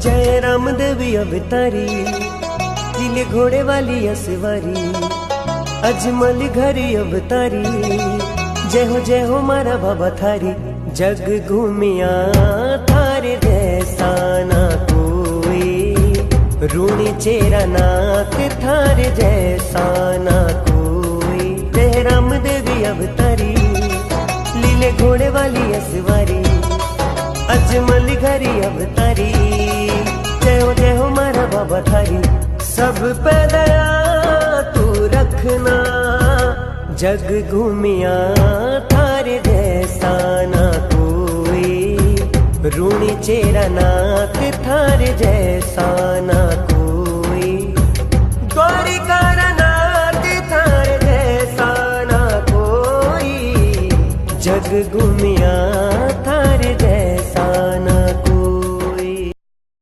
जय राम देवी अवतारी, तिले घोड़े वाली असवारी, अजमल घरी अवतारी। जय हो मारा बाबा थारी, जग घूमिया थारे जैसा ना कोई। रूणी चेरा नाथ थारे जैसा ना कोई। जय राम देवी अवतारी, लीले घोड़े वाली असवारी, अजमल घरी अवतारी। जय हो मारा बाबा थारी, सब पे दया तू रखना। जग घूमिया थारे जैसा ना कोई। रूणी चेरा नाथ थारे जैसा ना कोई। गौरी कारा नाथ थारे जैसा ना कोई। जग घूमिया